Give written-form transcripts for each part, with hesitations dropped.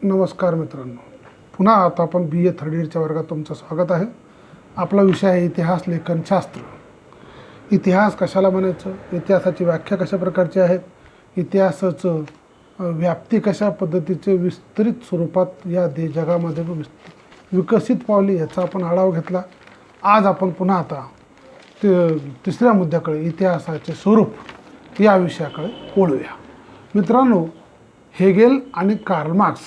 नमस्कार मित्रांनो, पुन्हा आता आपण BA थर्ड इयरच्या वर्गात तुमचं स्वागत आहे. आपला विषय आहे इतिहास लेखनशास्त्र. इतिहास कशाला म्हणायचं, इतिहासाची व्याख्या कशा प्रकारची आहेत, इतिहासाचं व्याप्ती कशा पद्धतीचे विस्तरित स्वरूपात या जगामध्ये विकसित पावली याचा आपण आढावा घेतला. आज आपण पुन्हा आता तिसऱ्या मुद्द्याकडे इतिहासाचे स्वरूप या विषयाकडे वळूया. मित्रांनो, हेगेल आणि कार्ल मार्क्स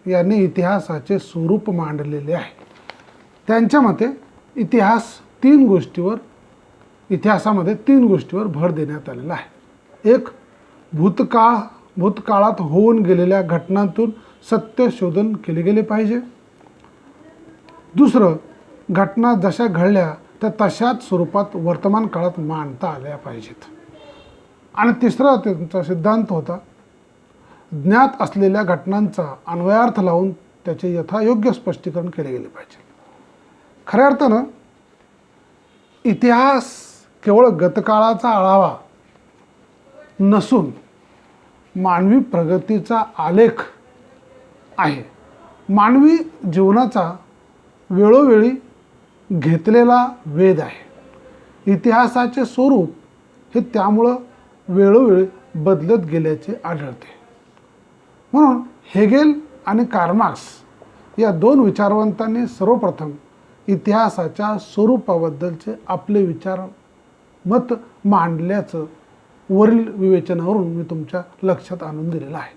यांनी इतिहासाचे स्वरूप मांडलेले आहे. त्यांच्या मते इतिहासामध्ये तीन गोष्टीवर भर देण्यात आलेला आहे. एक, भूतकाळात होऊन गेलेल्या घटनांतून सत्य शोधन केले गेले पाहिजे. दुसरं, घटना जशा घडल्या त्या तशाच स्वरूपात वर्तमान काळात मांडता आल्या पाहिजेत. आणि तिसरा त्यांचा सिद्धांत होता, ज्ञात असलेल्या घटनांचा अन्वयार्थ लावून त्याचे यथायोग्य स्पष्टीकरण केले गेले पाहिजे. खऱ्या अर्थानं इतिहास केवळ गतकाळाचा आढावा नसून मानवी प्रगतीचा आलेख आहे. मानवी जीवनाचा वेळोवेळी घेतलेला वेध आहे. इतिहासाचे स्वरूप हे त्यामुळं वेळोवेळी बदलत गेल्याचे आढळते. म्हणून हेगेल आणि कार्ल मार्क्स या दोन विचारवंतांनी सर्वप्रथम इतिहासाच्या स्वरूपाबद्दलचे आपले मत मांडल्याचं वरील विवेचनावरून मी तुमच्या लक्षात आणून दिलेलं आहे.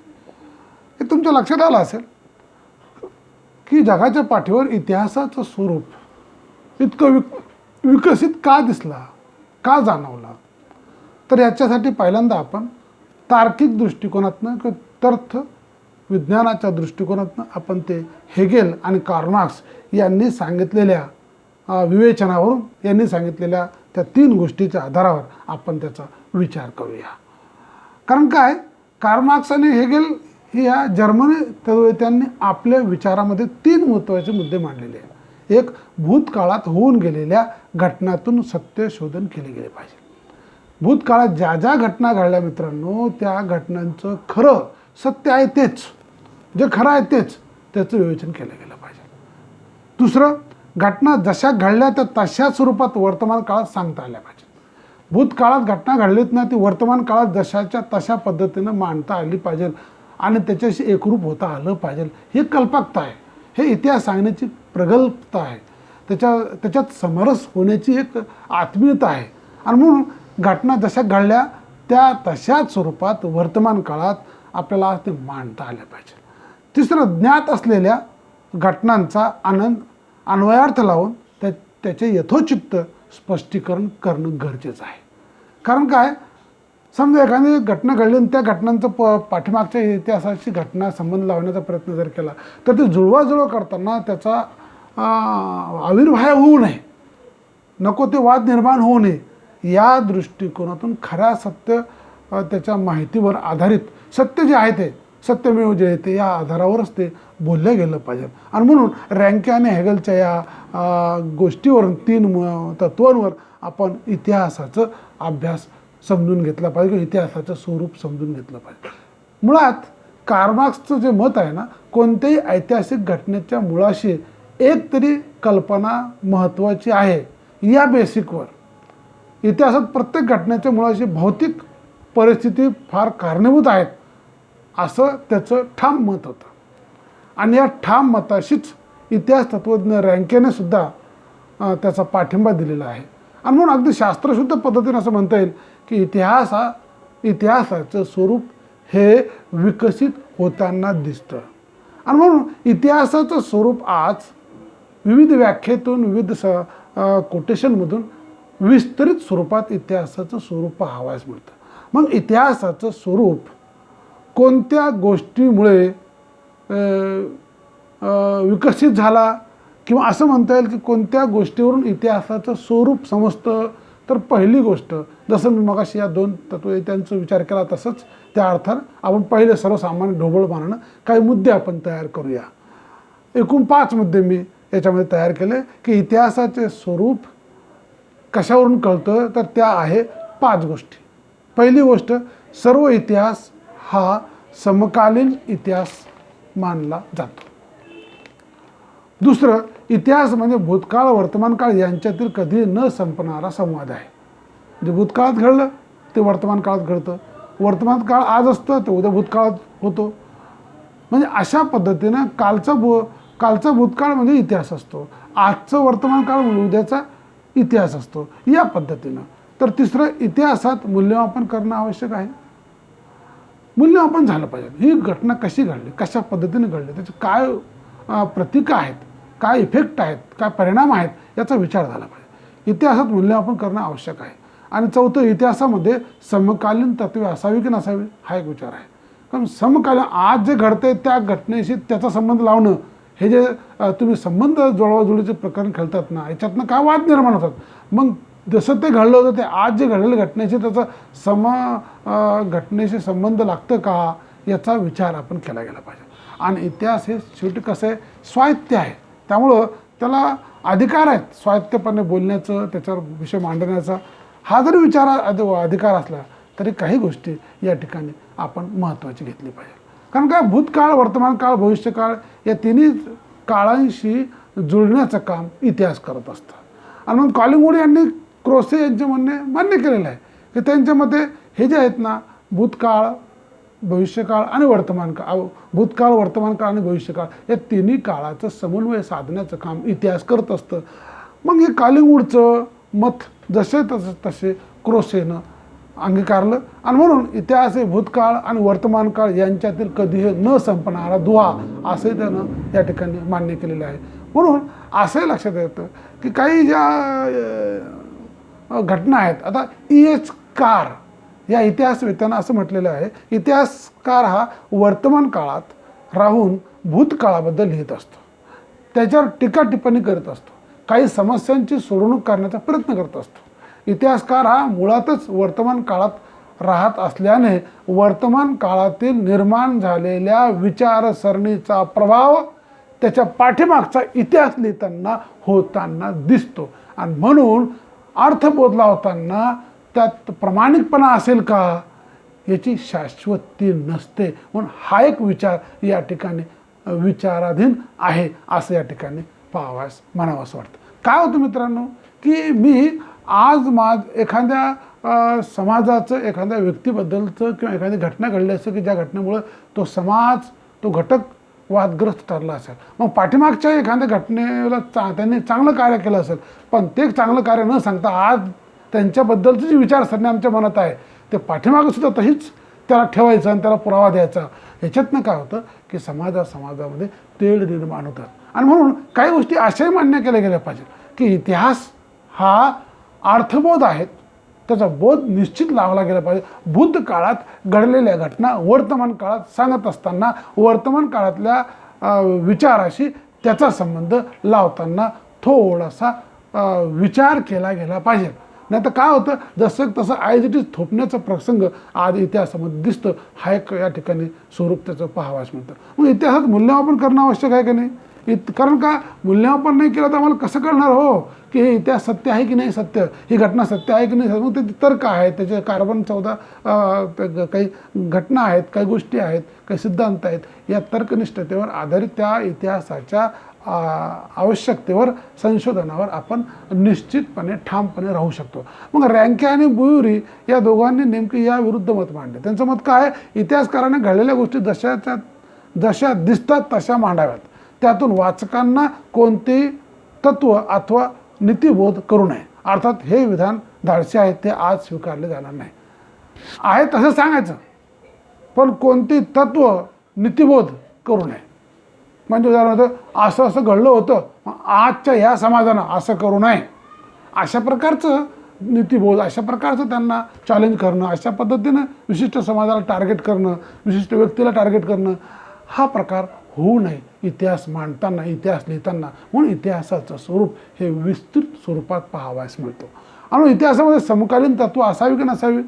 हे तुमच्या लक्षात आलं असेल की जगाच्या पाठीवर इतिहासाचं स्वरूप इतकं विकसित का दिसला, का जाणवला, तर याच्यासाठी पहिल्यांदा आपण तार्किक दृष्टिकोनातनं किंवा तर्क विज्ञानाच्या दृष्टिकोनातनं आपण ते हेगेल आणि कार्ल मार्क्स यांनी सांगितलेल्या विवेचनावरून यांनी सांगितलेल्या त्या तीन गोष्टीच्या आधारावर आपण त्याचा विचार करूया. कारण काय, कार्ल मार्क्स आणि हेगेल या जर्मनी तत्त्ववेत्यांनी आपल्या विचारामध्ये तीन महत्त्वाचे मुद्दे मांडलेले आहेत. एक, भूतकाळात होऊन गेलेल्या घटनातून सत्य शोधन केले गेले पाहिजे. भूतकाळात ज्या ज्या घटना घडल्या मित्रांनो, त्या घटनांचं खरं सत्य आहे तेच, जे खरं आहे त्याचं विवेचन केलं गेलं पाहिजे. दुसरं, घटना जशा घडल्या त्या तशाच स्वरूपात वर्तमान काळात सांगता आल्या पाहिजे. भूतकाळात घटना घडलीत ना, ती वर्तमान काळात जशाच्या तशा पद्धतीनं मांडता आली पाहिजे आणि त्याच्याशी एकरूप होता आलं पाहिजे. ही कल्पकता आहे, हे इतिहास सांगण्याची प्रगल्भता आहे, त्याच्यात समरस होण्याची एक आत्मीयता आहे. आणि म्हणून घटना जशा घडल्या त्या तशाच स्वरूपात वर्तमान काळात आपल्याला ते मांडता आल्या पाहिजे. तिसरं, ज्ञात असलेल्या घटनांचा अन्वयार्थ लावून त्याचे यथोचित स्पष्टीकरण करणं गरजेचं आहे. कारण काय, समजा एखादी घटना घडली आणि त्या घटनांचं पाठीमागच्या इतिहासाची घटना संबंध लावण्याचा प्रयत्न जर केला तर ते जुळवाजुळव करताना त्याचा आविर्भाव होऊ नये, नको ते वाद निर्माण होऊ नये, या दृष्टिकोनातून खऱ्या सत्य त्याच्या माहितीवर आधारित सत्य जे आहे ते सत्यमेव जयते या आधारावरच ते बोललं गेलं पाहिजे. आणि म्हणून रँके आणि हेगलच्या या गोष्टीवरून तीन तत्वांवर आपण इतिहासाचं अभ्यास समजून घेतला पाहिजे, इतिहासाचं स्वरूप समजून घेतलं पाहिजे. मुळात कार्ल मार्क्सचं जे मत आहे ना, कोणत्याही ऐतिहासिक घटनेच्या मुळाशी एक तरी कल्पना महत्त्वाची आहे. या बेसिकवर इतिहासात प्रत्येक घटनेच्या मुळाशी भौतिक परिस्थिती फार कारणीभूत आहेत असं त्याचं ठाम मत होतं. आणि या ठाम मताशीच इतिहास तत्त्वज्ञ रँकेने सुद्धा त्याचा पाठिंबा दिलेला आहे. आणि म्हणून अगदी शास्त्रशुद्ध पद्धतीने असं म्हणता येईल की इतिहासाचं स्वरूप हे विकसित होताना दिसतं. आणि म्हणून इतिहासाचं स्वरूप आज विविध व्याख्येतून विविध कोटेशनमधून विस्तरित स्वरूपात इतिहासाचं स्वरूप पाहावयास मिळतं. मग इतिहासाचं स्वरूप कोणत्या गोष्टीमुळे विकसित झाला, किंवा असं म्हणता येईल की कोणत्या गोष्टीवरून इतिहासाचं स्वरूप समजतं, तर पहिली गोष्ट, जसं मी मगाशी या दोन तत्त्ववेत्यांचा विचार केला तसंच त्या अर्थानं आपण पहिले सर्वसामान्य ढोबळमानानं काही मुद्दे आपण तयार करूया. एकूण 5 मुद्दे मी याच्यामध्ये तयार केले की इतिहासाचे स्वरूप कशावरून कळतं, तर त्या आहे 5 गोष्टी. पहिली गोष्ट, सर्व इतिहास हा समकालीन इतिहास मानला जातो. दुसरं, इतिहास म्हणजे भूतकाळ वर्तमान काळ यांच्यातील कधी न संपणारा संवाद आहे. जे भूतकाळात घडलं ते वर्तमान काळात घडतं, वर्तमान काळ आज असतं ते उद्या भूतकाळात होतो. म्हणजे अशा पद्धतीनं कालचा भूतकाळ म्हणजे इतिहास असतो, आजचं वर्तमान काळ म्हणजे उद्याचा इतिहास असतो, या पद्धतीनं. तर तिसरं, इतिहासात मूल्यमापन करणं आवश्यक आहे. मूल्यमापन झालं पाहिजे. ही घटना कशी घडली, कशा पद्धतीने घडली, त्याचे काय प्रतीकं आहेत, काय इफेक्ट आहेत, काय परिणाम आहेत, याचा विचार झाला पाहिजे. इतिहासात मूल्यमापन करणं आवश्यक आहे. आणि चौथं, इतिहासामध्ये समकालीन तत्वे असावी की नसावी हा एक विचार आहे. कारण समकालीन आज जे घडते त्या घटनेशी त्याचा संबंध लावणं, हे जे तुम्ही संबंध जुळवाजुळीचे प्रकरण खेळतात ना, याच्यातनं काय वाद निर्माण होतात. मग जसं ते घडलं होतं ते आज जे घडलेल्या घटनेशी त्याचा घटनेशी संबंध लागतं का, याचा विचार आपण केला गेला पाहिजे. आणि इतिहास हे शेवटी कसं आहे, स्वायत्त आहे. त्यामुळं त्याला अधिकार आहेत स्वायत्तपणे बोलण्याचं, त्याच्यावर विषय मांडण्याचा. हा जरी अधिकार असला तरी काही गोष्टी या ठिकाणी आपण महत्त्वाची घेतली पाहिजे. कारण का, भूतकाळ वर्तमान काळ भविष्यकाळ या तिन्ही काळांशी जुळण्याचं काम इतिहास करत असतं. आणि मग कॉलिंगवुड यांनी क्रोसे यांचे म्हणणे मान्य केलेलं आहे की त्यांच्या मते हे जे आहेत ना, भूतकाळ भविष्यकाळ आणि वर्तमान काळ, भूतकाळ वर्तमान काळ आणि भविष्यकाळ या तिन्ही काळाचं समन्वय साधण्याचं काम इतिहास करत असतं. मग हे कॉलिंगवुडचं मत जसे तसे क्रोसेनं अंगीकारलं. आणि म्हणून इतिहास हे भूतकाळ आणि वर्तमान काळ यांच्यातील कधीही न संपणारा दुवा असे त्यानं या ठिकाणी मान्य केलेलं आहे. म्हणून असंही लक्षात येतं की काही ज्या घटना आहेत, आता E.H. कार या इतिहासवेत्यानं असं म्हटलेलं आहे, इतिहासकार हा वर्तमान काळात राहून भूतकाळाबद्दल लिहित असतो, त्याच्यावर टीका टिप्पणी करत असतो, काही समस्यांची सोडवणूक करण्याचा प्रयत्न करत असतो. इतिहासकार हा मुळातच वर्तमान काळात राहत असल्याने वर्तमान काळातील निर्माण झालेल्या विचारसरणीचा प्रभाव त्याच्या पाठीमागचा इतिहास लिहिताना होताना दिसतो. आणि म्हणून अर्थबोध लावताना त्यात प्रामाणिकपणा असेल का याची शाश्वती नसते. म्हणून हा एक विचार या ठिकाणी विचाराधीन आहे असं या ठिकाणी म्हणावंसं वाटतं. काय होतं मित्रांनो, की मी आज एखाद्या समाजाचं, एखाद्या व्यक्तीबद्दलचं किंवा एखादी घटना घडली असेल की ज्या घटनेमुळं तो समाज, तो घटक वादग्रस्त ठरला असेल. मग पाठीमागच्या एखाद्या घटनेला त्यांनी चांगलं कार्य केलं असेल, पण ते चांगलं कार्य न सांगता आज त्यांच्याबद्दलची जी विचारसरणी आमच्या मनात आहे ते पाठीमागं सुद्धा तशीच त्याला ठेवायचं आणि त्याला पुरावा द्यायचा. ह्याच्यातनं काय होतं की समाजामध्ये तेढ निर्माण होतात. आणि म्हणून काही गोष्टी अशाही मान्य केल्या गेल्या पाहिजेत की इतिहास हा अर्थबोध आहेत, त्याचा बोध निश्चित लावला गेला पाहिजे. भूतकाळात घडलेल्या घटना वर्तमान काळात सांगत असताना वर्तमान काळातल्या विचाराशी त्याचा संबंध लावताना थोडासा विचार केला गेला पाहिजे. नाही तर काय होतं, जसं तसं आयज इट इज थोपण्याचा प्रसंग आज इतिहासामध्ये दिसतं. हा एक या ठिकाणी स्वरूप त्याचं पाहावयास मिळतं. मग इतिहासात मूल्यमापन करणं आवश्यक आहे की नाही? कारण का, मूल्यमापन नाही केलं तर आम्हाला कसं कळणार हो की हे इतिहास सत्य आहे की नाही, सत्य ही घटना सत्य आहे की नाही? मग ते तर्क आहेत, त्याचे कार्बन 14 काही घटना आहेत, काही गोष्टी आहेत, काही सिद्धांत आहेत. या तर्कनिष्ठतेवर आधारित त्या इतिहासाच्या आवश्यकतेवर, संशोधनावर आपण निश्चितपणे ठामपणे राहू शकतो. मग रँके आणि बुयुरी या दोघांनी नेमके या विरुद्ध मत मांडले. त्यांचं मत काय, इतिहासकाराने घडलेल्या गोष्टी जशा दिसतात तशा मांडाव्यात, त्यातून वाचकांना कोणतेही तत्व अथवा नीतिबोध करू नये. अर्थात हे विधान धाडसी आहे, ते आज स्वीकारले जाणार नाही. आहे तसं सांगायचं, पण कोणती तत्व नीतिबोध करू नये. म्हणजे उदाहरणार्थ असं असं घडलं होतं, आजच्या ह्या समाजानं असं करू नये, अशा प्रकारचं नीतिबोध, अशा प्रकारचं त्यांना चॅलेंज करणं, अशा पद्धतीनं विशिष्ट समाजाला टार्गेट करणं, विशिष्ट व्यक्तीला टार्गेट करणं, हा प्रकार होऊ नये इतिहास मांडताना, इतिहास लिहिताना. म्हणून इतिहासाचं स्वरूप हे विस्तृत स्वरूपात पाहावयास मिळतो. आणि इतिहासामध्ये समकालीन तत्व असावी की नसावी,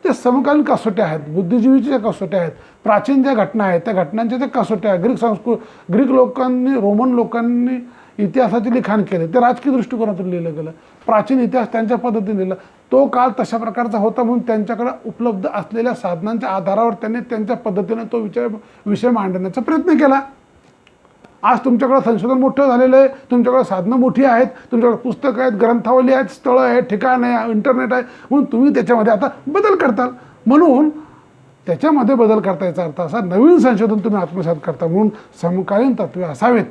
त्या समकालीन कसोट्या आहेत, बुद्धिजीवीच्या कसोट्या आहेत, प्राचीन ज्या घटना आहेत त्या घटनांच्या त्या कसोट्या आहेत. ग्रीक लोकांनी, रोमन लोकांनी इतिहासाचे लिखाण केले, ते राजकीय दृष्टिकोनातून लिहिलं गेलं. प्राचीन इतिहास त्यांच्या पद्धतीने लिहिला. तो काळ तशा प्रकारचा होता म्हणून त्यांच्याकडे उपलब्ध असलेल्या साधनांच्या आधारावर त्यांनी त्यांच्या पद्धतीने तो विषय मांडण्याचा प्रयत्न केला. आज तुमच्याकडे संशोधन मोठं झालेलं आहे, तुमच्याकडे साधनं मोठी आहेत, तुमच्याकडे पुस्तकं आहेत, ग्रंथावली आहेत, स्थळं आहेत, ठिकाण आहे, इंटरनेट आहे, म्हणून तुम्ही त्याच्यामध्ये आता बदल करताल. म्हणून त्याच्यामध्ये बदल करता याचा अर्थ असा, नवीन संशोधन तुम्ही आत्मसात करता. म्हणून समकालीन तत्त्वे असावेत,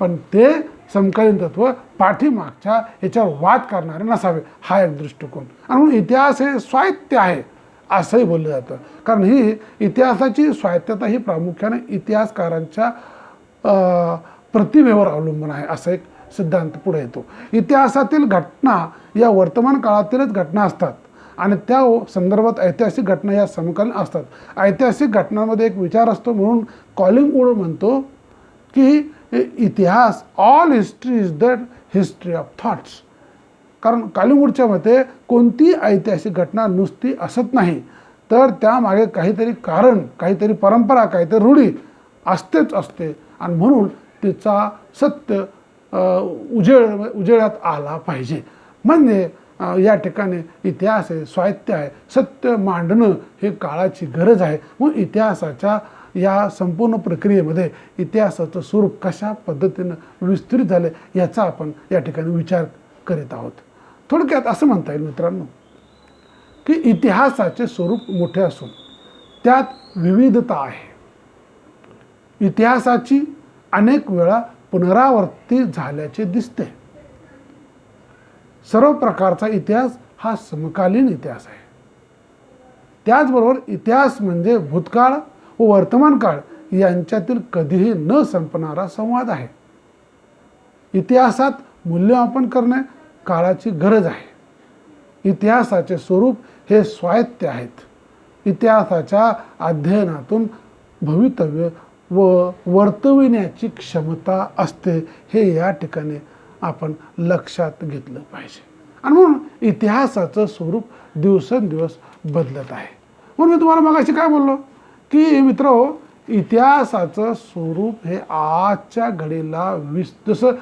पण ते समकालीन तत्व पाठीमागच्या याच्यावर वाद करणारे नसावे, हा एक दृष्टिकोन. आणि म्हणून इतिहास हे स्वायत्त आहे असंही बोललं जातं. कारण ही इतिहासाची स्वायत्तता ही प्रामुख्याने इतिहासकारांच्या प्रतिभेवर अवलंबून आहे, असा एक सिद्धांत पुढे येतो. इतिहासातील घटना या वर्तमान काळातीलच घटना असतात आणि त्या संदर्भात ऐतिहासिक घटना या समकालीन असतात. ऐतिहासिक घटनांमध्ये एक विचार असतो. म्हणून कॉलिंगवूड म्हणतो की इतिहास, all history is the history of thoughts. कारण कॉलिंगवूडच्या मते कोणती ऐतिहासिक घटना नुसती असत नाही, तर त्यामागे काहीतरी कारण, काहीतरी परंपरा, काहीतरी रूढी असतेच असते. आणि म्हणून तिचा सत्य उजेडात आला पाहिजे. म्हणजे या ठिकाणी इतिहास आहे, स्वायत्त आहे, सत्य मांडणं हे काळाची गरज आहे. मग इतिहासाच्या या संपूर्ण प्रक्रियेमध्ये इतिहासाचं स्वरूप कशा पद्धतीनं विस्तृत झालं याचा आपण या ठिकाणी विचार करीत आहोत. थोडक्यात असं म्हणता येईल मित्रांनो की इतिहासाचे स्वरूप मोठे असून त्यात विविधता आहे. इतिहासाची अनेक वेळा पुनरावृत्ती झाल्याचे दिसते. सर्व प्रकारचा इतिहास हा समकालीन इतिहास आहे. त्याचबरोबर इतिहास म्हणजे भूतकाळ व वर्तमान काळ यांच्यातील कधीही न संपणारा संवाद आहे. इतिहासात मूल्यमापन करणे काळाची गरज आहे. इतिहासाचे स्वरूप हे स्वायत्त आहेत. इतिहासाच्या अध्ययनातून भवितव्य व वर्तविण्याची क्षमता असते, हे या ठिकाणी आपण लक्षात घेतलं पाहिजे. आणि म्हणून इतिहासाचं स्वरूप दिवसेंदिवस बदलत आहे. म्हणून मी तुम्हाला मगाशी काय बोललो की मित्रहो, इतिहासाचं स्वरूप हे आजच्या घडीला जसं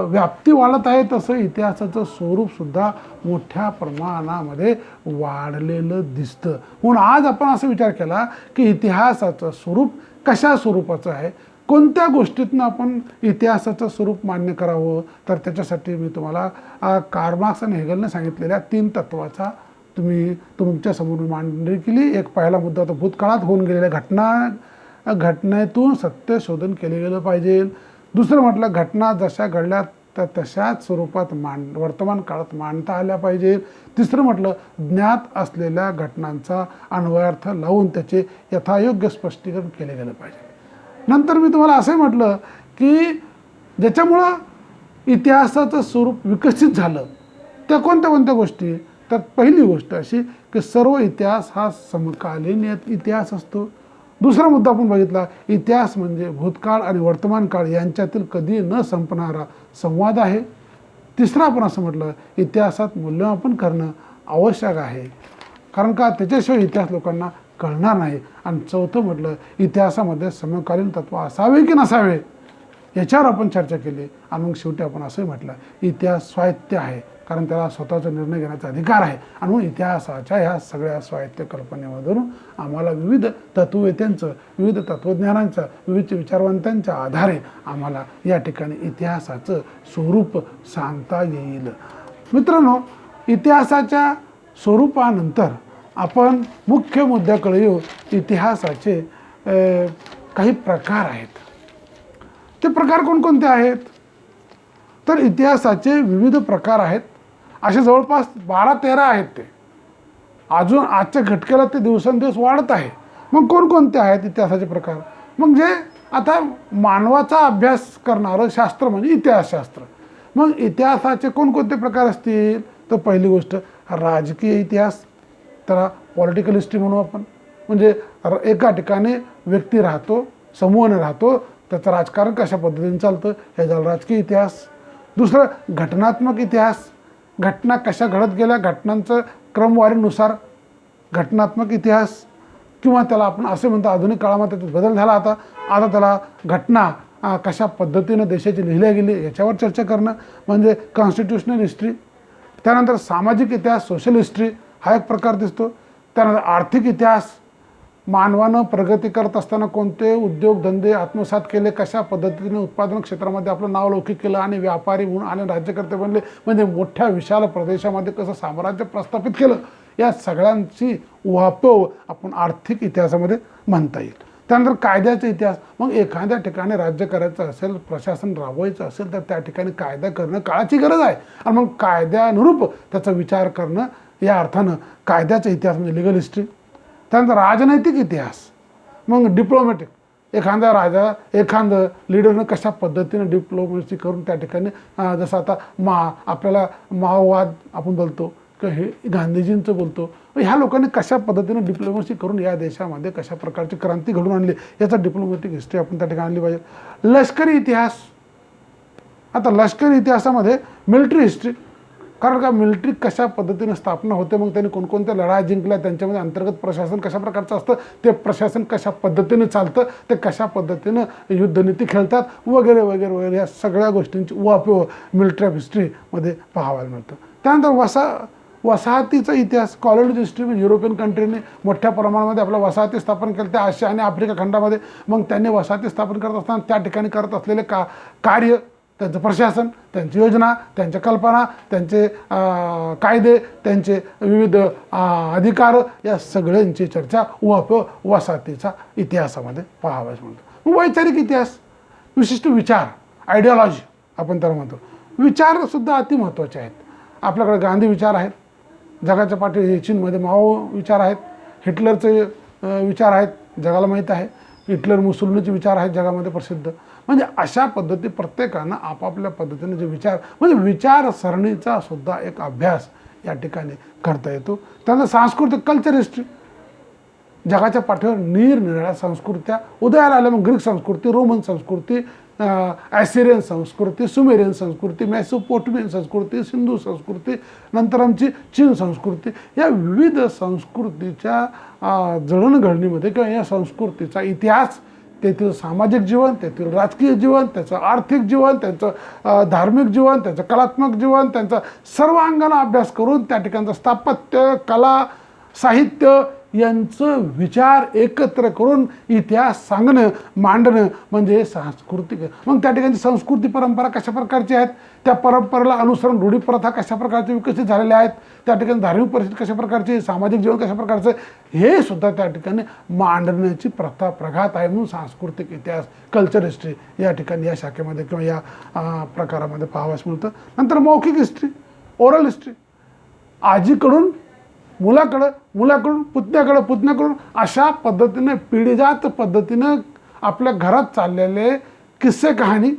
व्याप्ती वाढत आहे तसं इतिहासाचं स्वरूपसुद्धा मोठ्या प्रमाणामध्ये वाढलेलं दिसतं. म्हणून आज आपण असा विचार केला की इतिहासाचं स्वरूप कशा स्वरूपाचं आहे, कोणत्या गोष्टीतनं आपण इतिहासाचं स्वरूप मान्य करावं. तर त्याच्यासाठी मी तुम्हाला कार्ल मार्क्स आणि हेगलने सांगितलेल्या 3 तत्वाचा तुम्ही तुमच्यासमोर मांडणी केली. एक पहिला मुद्दा होता भूतकाळात होऊन गेलेल्या घटनेतून सत्य शोधन केले गेलं पाहिजे. दुसरं म्हटलं घटना जशा घडल्या तर तशाच स्वरूपात वर्तमान काळात मांडता आल्या पाहिजे. तिसरं म्हटलं ज्ञात असलेल्या घटनांचा अन्वयार्थ लावून त्याचे यथायोग्य स्पष्टीकरण केले गेलं पाहिजे. नंतर मी तुम्हाला असंही म्हटलं की ज्याच्यामुळं इतिहासाचं स्वरूप विकसित झालं त्या कोणत्या गोष्टी. तर पहिली गोष्ट अशी की सर्व इतिहास हा समकालीन इतिहास असतो. दुसरा मुद्दा आपण बघितला, इतिहास म्हणजे भूतकाळ आणि वर्तमान काळ यांच्यातील कधी न संपणारा संवाद आहे. तिसरं आपण असं म्हटलं, इतिहासात मूल्यमापन करणं आवश्यक आहे, कारण का त्याच्याशिवाय इतिहास लोकांना कळणार नाही. आणि चौथं म्हटलं, इतिहासामध्ये समकालीन तत्व असावे की नसावे याच्यावर आपण चर्चा केली. आणि मग शेवटी आपण असंही म्हटलं, इतिहास स्वायत्त आहे, कारण त्याला स्वतःचा निर्णय घेण्याचा अधिकार आहे. आणि म्हणून इतिहासाच्या ह्या सगळ्या स्वायत्त कल्पनेमधून आम्हाला विविध तत्ववेत्यांचं, विविध तत्वज्ञानांचं, विविध विचारवंतांच्या आधारे आम्हाला या ठिकाणी इतिहासाचं स्वरूप सांगता येईल. मित्रांनो, इतिहासाच्या स्वरूपानंतर आपण मुख्य मुद्द्याकडे येऊ. इतिहासाचे काही प्रकार आहेत. ते प्रकार कोणकोणते आहेत? तर इतिहासाचे विविध प्रकार आहेत. असे जवळपास 12-13 आहेत. ते अजून आजच्या घटकेला ते दिवसेंदिवस वाढत आहे. मग कोणकोणते आहेत इतिहासाचे प्रकार? मग जे आता मानवाचा अभ्यास करणारं शास्त्र म्हणजे इतिहासशास्त्र. मग इतिहासाचे कोणकोणते प्रकार असतील? तर पहिली गोष्ट राजकीय इतिहास, त्याला पॉलिटिकल हिस्ट्री म्हणू आपण. म्हणजे एका ठिकाणी व्यक्ती राहतो, समूहाने राहतो, त्याचं राजकारण कशा पद्धतीने चालतं हे झालं राजकीय इतिहास. दुसरं घटनात्मक इतिहास, घटना कशा घडत गेल्या, घटनांचं क्रमवारीनुसार घटनात्मक इतिहास, किंवा त्याला आपण असे म्हणतो आधुनिक काळामध्ये त्याच्यात बदल झाला. आता त्याला घटना कशा पद्धतीनं देशाची लिहिल्या गेली याच्यावर चर्चा करणं म्हणजे कॉन्स्टिट्यूशनल हिस्ट्री. त्यानंतर सामाजिक इतिहास, सोशल हिस्ट्री हा एक प्रकार दिसतो. त्यानंतर आर्थिक इतिहास, मानवानं प्रगती करत असताना कोणते उद्योगधंदे आत्मसात केले, कशा पद्धतीने उत्पादन क्षेत्रामध्ये आपलं नाव लौकिक केलं आणि व्यापारी म्हणून आले राज्यकर्ते बनले, म्हणजे मोठ्या विशाल प्रदेशामध्ये कसं साम्राज्य प्रस्थापित केलं, या सगळ्यांची उहापोह आपण आर्थिक इतिहासामध्ये म्हणता येईल. त्यानंतर कायद्याचा इतिहास, मग एखाद्या ठिकाणी राज्य करायचं असेल, प्रशासन राबवायचं असेल तर त्या ठिकाणी कायदा करणं काळाची गरज आहे आणि मग कायद्यानुरूप त्याचा विचार करणं या अर्थानं कायद्याचा इतिहास म्हणजे लिगल हिस्ट्री. त्यानंतर राजनैतिक इतिहास, मग डिप्लोमॅटिक, एखादं लीडरनं कशा पद्धतीनं डिप्लोमॅसी करून त्या ठिकाणी जसं आता आपल्याला माओवाद आपण बोलतो किंवा हे गांधीजींचं बोलतो, ह्या लोकांनी कशा पद्धतीनं डिप्लोमॅसी करून या देशामध्ये कशा प्रकारची क्रांती घडवून आणली याचा डिप्लोमॅटिक हिस्ट्री आपण त्या ठिकाणी आणली पाहिजे. लष्करी इतिहास, आता लष्करी इतिहासामध्ये मिलिटरी हिस्ट्री, कारण का मिलिटरी कशा पद्धतीने स्थापना होते, मग त्यांनी कोणकोणत्या लढाया जिंकल्या, त्यांच्यामध्ये अंतर्गत प्रशासन कशा प्रकारचं असतं, ते प्रशासन कशा पद्धतीने चालतं, ते कशा पद्धतीनं युद्धनीती खेळतात वगैरे वगैरे वगैरे, या सगळ्या गोष्टींची उहापोह मिलिटरी ऑफ हिस्ट्रीमध्ये पाहायला मिळतं. त्यानंतर वसाहतीचा इतिहास, कॉलोनी हिस्ट्री, म्हणजे युरोपियन कंट्रीने मोठ्या प्रमाणामध्ये आपल्या वसाहती स्थापन केल्या त्या आशिया आणि आफ्रिका खंडामध्ये. मग त्यांनी वसाहती स्थापन करत असताना त्या ठिकाणी करत असलेले कार्य, त्यांचं प्रशासन, त्यांची योजना, त्यांच्या कल्पना, त्यांचे कायदे, त्यांचे विविध अधिकार, या सगळ्यांची चर्चा उहापोह वसाहतीचा इतिहासामध्ये पाहावयास मिळतो. मग वैचारिक इतिहास, विशिष्ट विचार, आयडिओलॉजी आपण त्याला म्हणतो. विचारसुद्धा अतिमहत्त्वाचे आहेत. आपल्याकडे गांधी विचार आहेत, जगाच्या पाठी चीनमध्ये माओ विचार आहेत, हिटलरचे विचार आहेत, जगाला माहीत आहे, हिटलर मुसोलिनीचे विचार आहेत जगामध्ये प्रसिद्ध. म्हणजे अशा पद्धती प्रत्येकानं आपापल्या पद्धतीने जे विचार, म्हणजे विचारसरणीचा सुद्धा एक अभ्यास या ठिकाणी करता येतो. त्यानंतर सांस्कृतिक, कल्चर हिस्ट्री, जगाच्या पाठीवर निरनिराळ्या संस्कृत्या उदयाला आल्या. मग ग्रीक संस्कृती, रोमन संस्कृती, ॲसिरियन संस्कृती, सुमेरियन संस्कृती, मेसोपोटेमियन संस्कृती, सिंधू संस्कृती, नंतर आमची चीन संस्कृती, या विविध संस्कृतीच्या जडणघडणीमध्ये किंवा या संस्कृतीचा इतिहास, तेथील सामाजिक जीवन, तेथील राजकीय जीवन, त्याचं आर्थिक जीवन, त्यांचं धार्मिक जीवन, त्यांचं कलात्मक जीवन, त्यांचा सर्वांगाने अभ्यास करून त्या ठिकाणचं स्थापत्य, कला, साहित्य यांचं विचार एकत्र करून इतिहास सांगणं, मांडणं म्हणजे सांस्कृतिक. मग त्या ठिकाणची संस्कृती परंपरा कशा प्रकारची आहेत, त्या परंपरेला अनुसरून रूढी प्रथा कशा प्रकारचे विकसित झालेल्या आहेत, त्या ठिकाणी धार्मिक परिस्थिती कशा प्रकारची, सामाजिक जीवन कशा प्रकारचं, हे सुद्धा त्या ठिकाणी मांडण्याची प्रथा प्रघात आहे. म्हणून सांस्कृतिक इतिहास, कल्चर हिस्ट्री या ठिकाणी या शाखेमध्ये किंवा या प्रकारामध्ये पाहावयास मिळतं. नंतर मौखिक हिस्ट्री, ओरल हिस्ट्री, आजीकडून मुलाकडं, मुलाकडून पुतण्याकडं, पुतण्याकडून, अशा पद्धतीने पिढीजात पद्धतीनं आपल्या घरात चाललेले किस्से कहाणी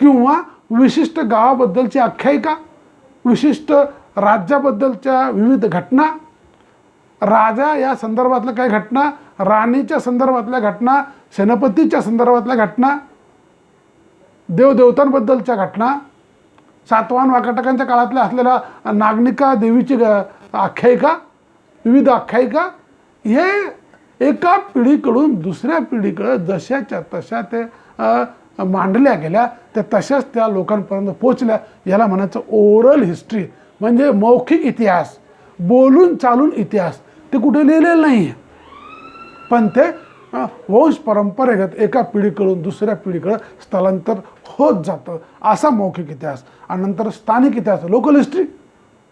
किंवा विशिष्ट गावाबद्दलची आख्यायिका, विशिष्ट राज्याबद्दलच्या विविध घटना, राजा या संदर्भातल्या काही घटना, राणीच्या संदर्भातल्या घटना, सेनापतीच्या संदर्भातल्या घटना, देवदेवतांबद्दलच्या घटना, सातवाहन वाकाटकांच्या काळातल्या असलेल्या नागनिका देवीची आख्यायिका, विविध आख्यायिका, हे एका पिढीकडून दुसऱ्या पिढीकडे जशाच्या तशा ते मांडल्या गेल्या, त्या तशाच त्या लोकांपर्यंत पोचल्या. याला म्हणायचं ओरल हिस्ट्री, म्हणजे मौखिक इतिहास, बोलून चालून इतिहास. ते कुठे लिहिलेलं नाही आहे, पण ते वंश परंपरेगत एका पिढीकडून दुसऱ्या पिढीकडे स्थलांतर होत जातं, असा मौखिक इतिहास. आणि नंतर स्थानिक इतिहास, लोकल हिस्ट्री.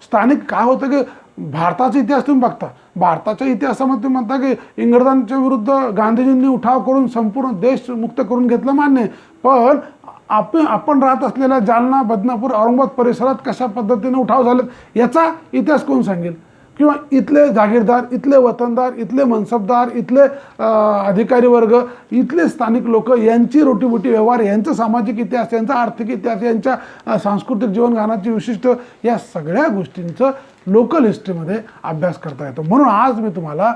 स्थानिक काय होतं की भारताचा इतिहास तुम्ही बघता, भारताच्या इतिहासामध्ये तुम्ही म्हणता की इंग्रजांच्या विरुद्ध गांधीजींनी उठाव करून संपूर्ण देश मुक्त करून घेतलं, मान्य, पण आपण राहत असलेल्या जालना, बदनापूर, औरंगाबाद परिसरात कशा पद्धतीने उठाव झालेत याचा इतिहास कोण सांगेल? किंवा इथले जागीरदार, इथले वतनदार, इथले मनसबदार, इथले अधिकारी वर्ग, इथले स्थानिक लोक, यांची रोटीबोटी व्यवहार, यांचा सामाजिक इतिहास, यांचा आर्थिक इतिहास, यांच्या सांस्कृतिक जीवनगानाची विशिष्ट, या सगळ्या गोष्टींचं लोकल हिस्ट्रीमध्ये अभ्यास करता येतो. म्हणून आज मी तुम्हाला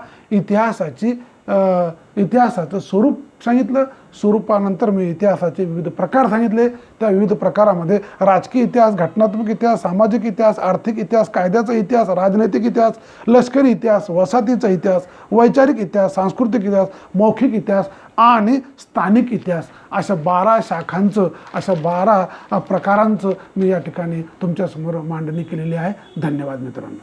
इतिहासाचं स्वरूप सांगितलं. स्वरूपानंतर मी इतिहासाचे विविध प्रकार सांगितले. त्या विविध प्रकारामध्ये राजकीय इतिहास, घटनात्मक इतिहास, सामाजिक इतिहास, आर्थिक इतिहास, कायद्याचा इतिहास, राजनैतिक इतिहास, लष्करी इतिहास, वसाहतीचा इतिहास, वैचारिक इतिहास, सांस्कृतिक इतिहास, मौखिक इतिहास आणि स्थानिक इतिहास अशा 12 शाखांचं, अशा 12 प्रकारांचं मी या ठिकाणी तुमच्यासमोर मांडणी केलेली आहे. धन्यवाद मित्रांनो.